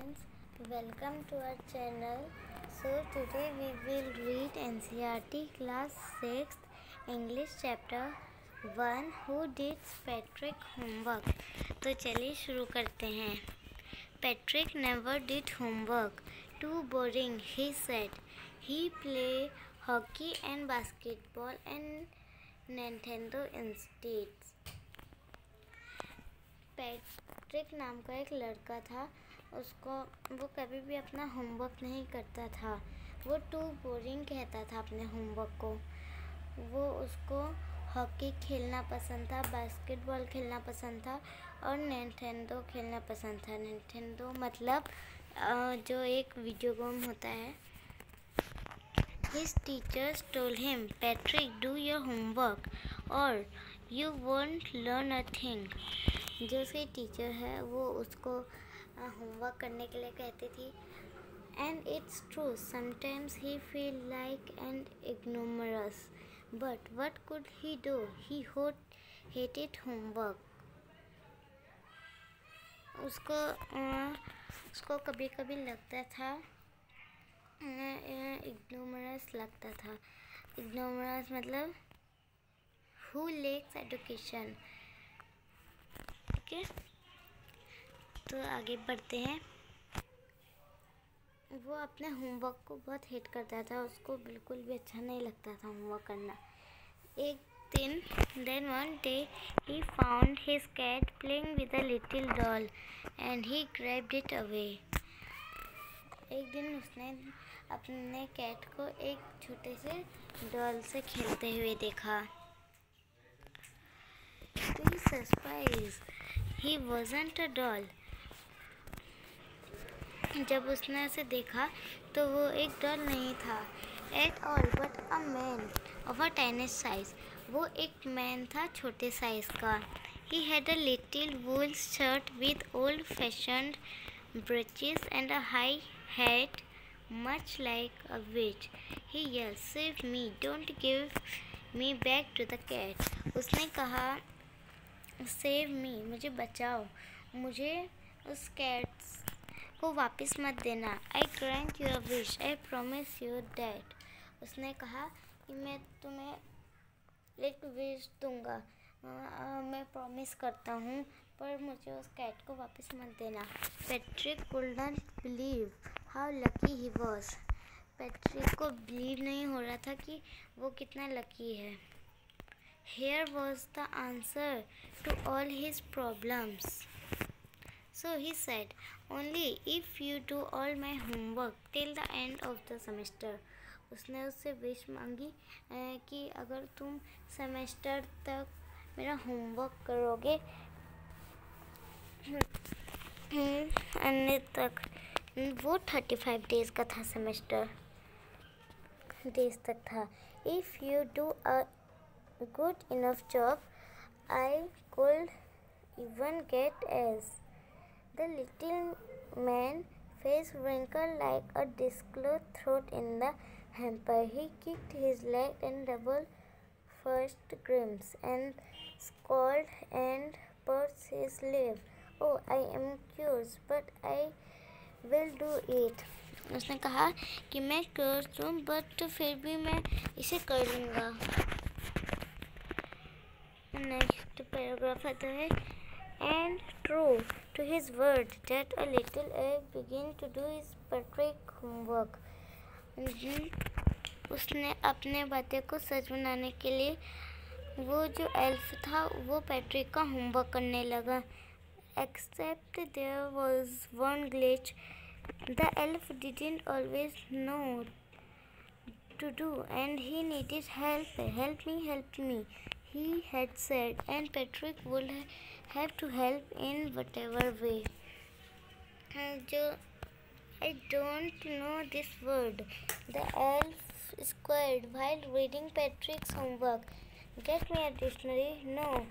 friends, welcome to our channel. So today we will read NCERT class 6th English chapter 1 Who did Patrick homework. तो चलिए शुरू करते हैं. Patrick never did homework. Too boring, he said. He play hockey and basketball and Nintendo instead. Patrick नाम का एक लड़का था. वो कभी भी अपना होमवर्क नहीं करता था. वो टू बोरिंग कहता था अपने होमवर्क को. उसको हॉकी खेलना पसंद था, बास्केटबॉल खेलना पसंद था और निंटेंडो खेलना पसंद था. निंटेंडो मतलब जो एक वीडियो गेम होता है. His teachers told him, Patrick, do your homework or you won't learn a thing. जो उसकी टीचर है वो उसको होमवर्क करने के लिए कहती थी. And it's true, sometimes he feel like an ignoramus. But what could he do? He hated homework. उसको कभी कभी लगता था इग्नोरस लगता था. इग्नोरस मतलब who lacks education. ओके, तो आगे बढ़ते हैं. वो अपने होमवर्क को बहुत हेट करता था. उसको बिल्कुल भी अच्छा नहीं लगता था होमवर्क करना. एक दिन then one day he found his cat playing with a little doll and he grabbed it away. एक दिन उसने अपने कैट को एक छोटे से डॉल से खेलते हुए देखा. To his surprise, he wasn't a doll. जब उसने उसे देखा तो वो एक डॉल नहीं था at all but a man of a tiny size. वो एक मैन था छोटे साइज का. He had a little wool shirt with old-fashioned breeches and a high hat much like a witch. He yelled, "Save me! Don't give me back to the cat." उसने कहा, save me, मुझे बचाओ, मुझे उस cat को वापस मत देना. आई grant your wish, I promise you that. उसने कहा कि मैं तुम्हें एक विश दूंगा, मैं प्रॉमिस करता हूँ, पर मुझे उस कैट को वापस मत देना. Patrick could not believe how lucky he was. Patrick को बिलीव नहीं हो रहा था कि वो कितना लकी है. Here was the answer to all his problems. So he said, only if you do all my homework till the end of the semester. उसने उससे विश मांगी कि अगर तुम सेमेस्टर तक मेरा होमवर्क करोगे, अन्य तक. वो 35 डेज का था, सेमेस्टर डेज तक था. If you do a good enough job, I could even get as. The little man face wrinkled like a disclosed throat in the hamper. He kicked his leg and double first grims and scolded and pursed his lips. Oh, I am curious, but I will do it. उसने कहा कि मैं curious हूँ but फिर भी मैं इसे कर लूँगा. नेक्स्ट पैराग्राफ आता है. And true to his word that a little egg began to do his Patrick homework. उसने अपने बातें को सच बनाने के लिए वो जो एल्फ था वो पैट्रिक का होमवर्क करने लगा. Except there was one glitch. The elf didn't always know to do and he needed help. Help me, he had said, and Patrick would have to help in whatever way. I don't know this word, the elf squared while reading Patrick's homework. Get me a dictionary? No.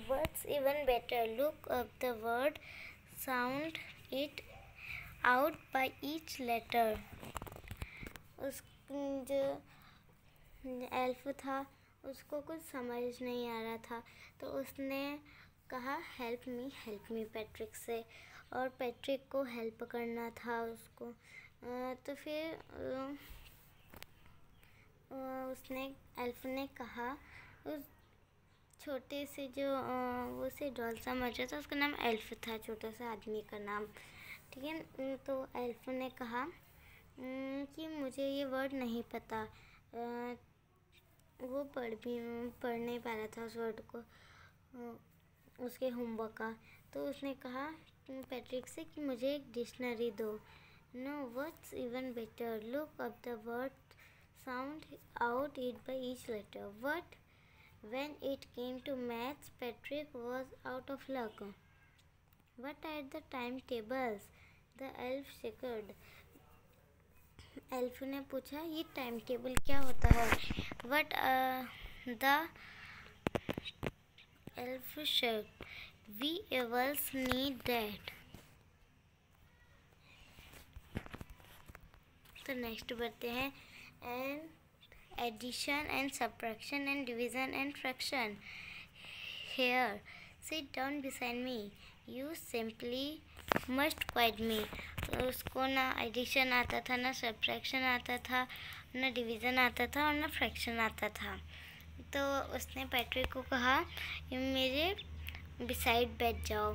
What's even better? Look up the word, sound it out by each letter. उस जो elf था उसको कुछ समझ नहीं आ रहा था तो उसने कहा हेल्प मी पैट्रिक से. और पैट्रिक को हेल्प करना था उसको। तो फिर उसने एल्फ ने कहा, उस छोटे से जो वो से डॉल समझ रहा था, उसका नाम एल्फ था, छोटा सा आदमी का नाम, ठीक है। तो एल्फ ने कहा कि मुझे ये वर्ड नहीं पता। वो पढ़ नहीं पा रहा था उस वर्ड को, उसके होमवर्क का। तो उसने कहा पैट्रिक से कि मुझे एक डिक्शनरी दो। No, what's even better, look up the word, sound out it by each letter. But when it came to maths, Patrick was out of luck. What are the timetables? The elf shuddered. Elf ने पूछा, ये time table क्या होता है? What the elf said, we elves need that. तो next बढ़ते हैं, and addition and subtraction and division and fraction. Here, sit down beside me. You simply must guide me. उसको ना एडिशन आता था, ना सब्ट्रैक्शन आता था, ना डिवीज़न आता था और ना फ्रैक्शन आता था। तो उसने पैट्रिक को कहा, मेरे बिसाइड बैठ जाओ,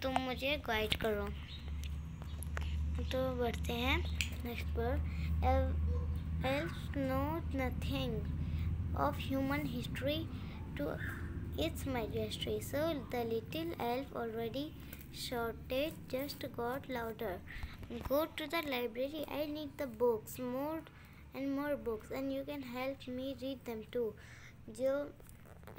तुम मुझे गाइड करो। तो बढ़ते हैं नेक्स्ट पर, elves know nothing of human history to its majesty. So the little elf already shouted just got louder. Go to the library. I need the books, more and more books, and you can help me read them too. जो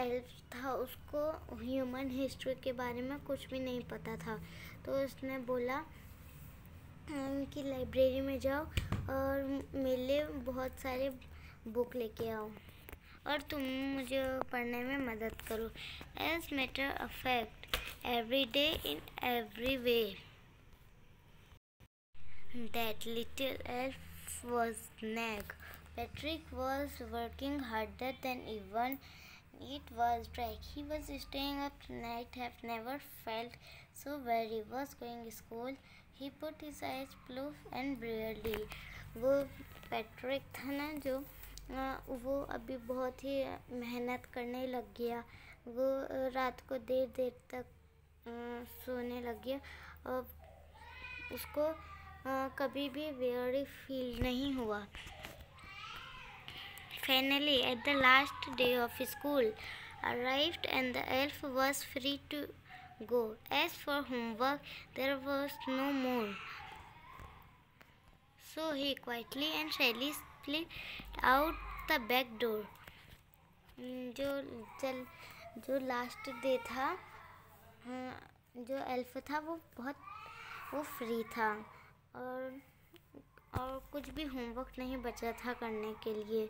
elf था उसको human history के बारे में कुछ भी नहीं पता था, तो उसने बोला कि लाइब्रेरी में जाओ और मेरे लिए बहुत सारे बुक लेके आओ और तुम मुझे पढ़ने में मदद करो। As matter of fact, every day in every way, that little elf was nag. Patrick was working harder than even it was dry. He was staying up night, have never felt so very. Was going to school. He put his eyes closed and barely. वो Patrick था ना जो वो अभी बहुत ही मेहनत करने लग गया। वो रात को देर देर तक सोने लग गया और उसको कभी भी वेरी फील नहीं हुआ। Finally, at the last day of school arrived and the elf was free to go. As for homework, there was no more. So he quietly and shyly slipped out the back door. जो last day था, जो elf था वो free था और कुछ भी homework नहीं बचा था करने के लिए।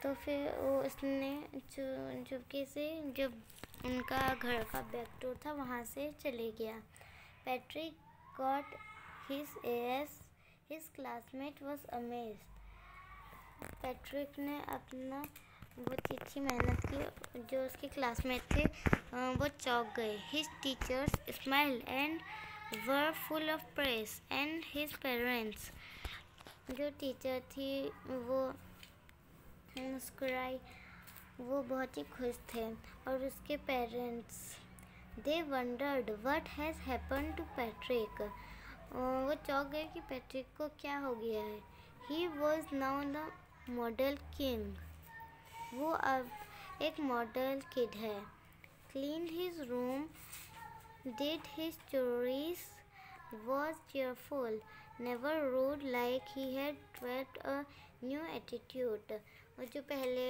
तो फिर उसने चुपके से जब उनका घर का बैक डोर था वहाँ से चले गया। Patrick got his ass, his classmate was amazed. Patrick ने अपना बहुत अच्छी मेहनत की, जो उसके क्लासमेट थे वो चौंक गए। His teachers smiled and were full of praise and his parents, जो टीचर थी वो मुस्कुराई, वो बहुत ही खुश थे। और उसके parents, they wondered what has happened to Patrick, वो चौंक गए कि पैट्रिक को क्या हो गया है। He was now the model king, वो अब एक मॉडल किड है। Clean his room, did his chores, was cheerful, never rude like he had developed a new attitude. वो जो पहले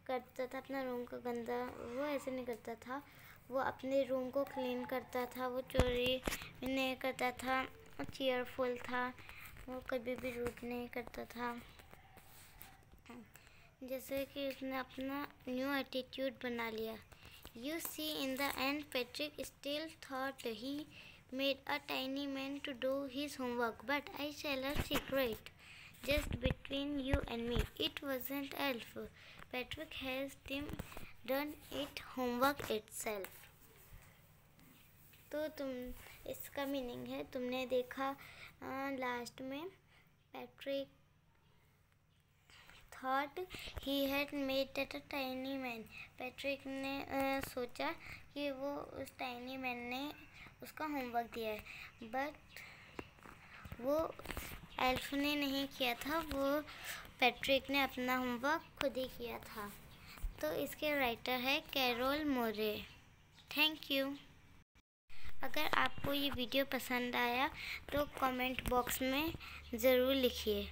करता था अपना रूम का गंदा, वो ऐसे नहीं करता था। वो अपने रूम को क्लीन करता था, वो चोरी नहीं करता था, वो चेयरफुल था, वो कभी भी रूड नहीं करता था। जैसे कि उसने अपना न्यू एटीट्यूड बना लिया। You see in the end Patrick still thought he made a tiny man to do his homework, but I shall a secret just between you and me. It wasn't elf. Patrick has done it homework itself. तो इसका meaning है, तुमने देखा last में Patrick thought he had made that a tiny man. Patrick ने सोचा कि वो उस टाइनी मैन ने उसका होमवर्क दिया है, बट वो एल्फ ने नहीं किया था, वो पैट्रिक ने अपना होमवर्क खुद ही किया था। तो इसके राइटर है कैरोल मोरे। Thank you. अगर आपको ये वीडियो पसंद आया तो कमेंट बॉक्स में ज़रूर लिखिए।